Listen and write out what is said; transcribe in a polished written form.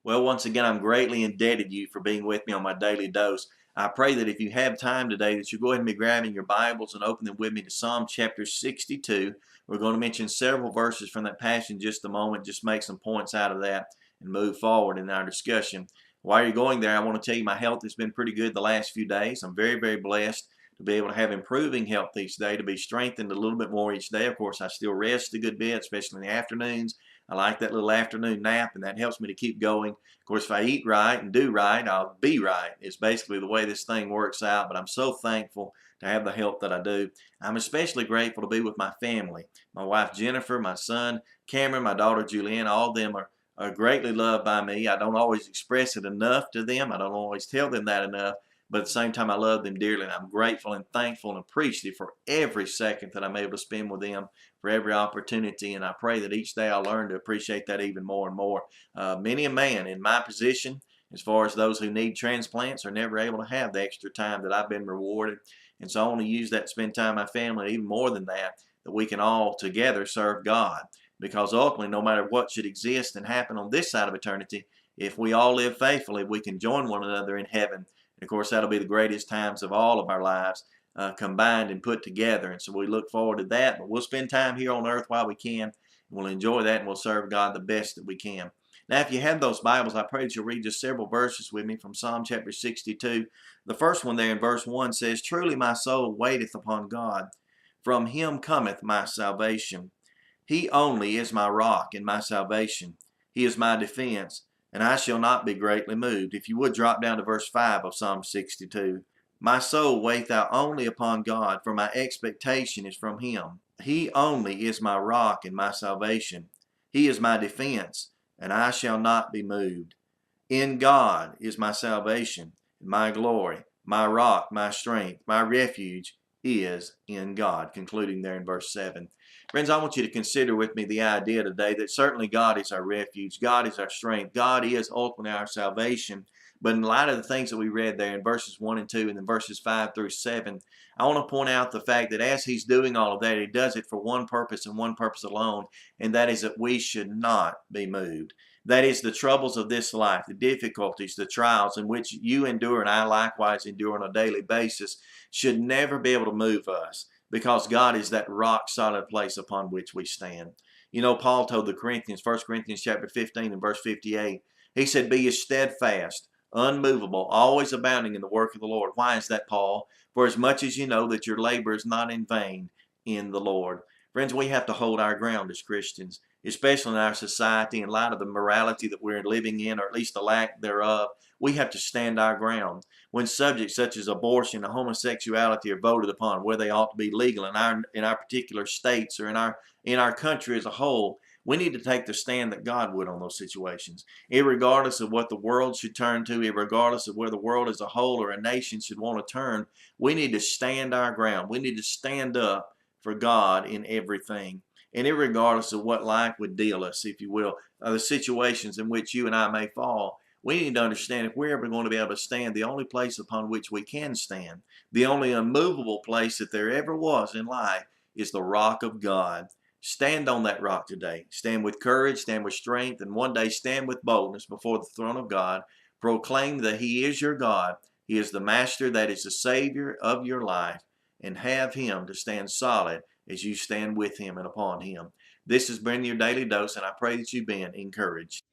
Well, once again, I'm greatly indebted to you for being with me on my daily dose. I pray that if you have time today, that you go ahead and be grabbing your Bibles and open them with me to Psalm chapter 62. We're going to mention several verses from that passage in just a moment, just make some points out of that and move forward in our discussion. While you're going there, I want to tell you my health has been pretty good the last few days. I'm very, very blessed to be able to have improving health each day, to be strengthened a little bit more each day. Of course, I still rest a good bit, especially in the afternoons. I like that little afternoon nap, and that helps me to keep going. Of course, if I eat right and do right, I'll be right. It's basically the way this thing works out, but I'm so thankful to have the help that I do. I'm especially grateful to be with my family. My wife Jennifer, my son Cameron, my daughter Julianne, all of them are greatly loved by me. I don't always express it enough to them. I don't always tell them that enough, but at the same time, I love them dearly, and I'm grateful and thankful and appreciative for every second that I'm able to spend with them, for every opportunity, and I pray that each day I'll learn to appreciate that even more and more. Many a man in my position, as far as those who need transplants, are never able to have the extra time that I've been rewarded, and so I want to use that to spend time with my family, even more than that, that we can all together serve God, because ultimately, no matter what should exist and happen on this side of eternity, if we all live faithfully, we can join one another in heaven. Of course, that'll be the greatest times of all of our lives combined and put together. And so we look forward to that. But we'll spend time here on earth while we can. We'll enjoy that, and we'll serve God the best that we can. Now, if you have those Bibles, I pray that you'll read just several verses with me from Psalm chapter 62. The first one there in verse 1 says, "Truly my soul waiteth upon God. From him cometh my salvation. He only is my rock and my salvation. He is my defense, and I shall not be greatly moved." If you would drop down to verse 5 of Psalm 62. "My soul wait thou only upon God, for my expectation is from him. He only is my rock and my salvation. He is my defense, and I shall not be moved. In God is my salvation and my glory, my rock, my strength, my refuge is in God." Concluding there in verse 7. Friends, I want you to consider with me the idea today that certainly God is our refuge, God is our strength, God is ultimately our salvation. But in light of the things that we read there in verses 1 and 2 and then verses 5 through 7, I want to point out the fact that as he's doing all of that, he does it for one purpose and one purpose alone, and that is that we should not be moved. That is, the troubles of this life, the difficulties, the trials in which you endure and I likewise endure on a daily basis should never be able to move us, because God is that rock solid place upon which we stand. You know, Paul told the Corinthians, 1 Corinthians chapter 15 and verse 58, he said, "Be ye steadfast, unmovable, always abounding in the work of the Lord." Why is that, Paul? "For as much as you know that your labor is not in vain in the Lord." Friends, we have to hold our ground as Christians, especially in our society, in light of the morality that we're living in, or at least the lack thereof. We have to stand our ground. When subjects such as abortion and homosexuality are voted upon, where they ought to be legal in our particular states or in our country as a whole, we need to take the stand that God would on those situations. Irregardless of what the world should turn to, irregardless of where the world as a whole or a nation should want to turn, we need to stand our ground. We need to stand up for God in everything. And irregardless of what life would deal us, if you will, the situations in which you and I may fall, we need to understand if we're ever going to be able to stand, the only place upon which we can stand, the only unmovable place that there ever was in life, is the rock of God. Stand on that rock today. Stand with courage, stand with strength, and one day stand with boldness before the throne of God. Proclaim that he is your God. He is the master, that is the Savior of your life, and have him to stand solid as you stand with him and upon him. This has been your daily dose, and I pray that you've been encouraged.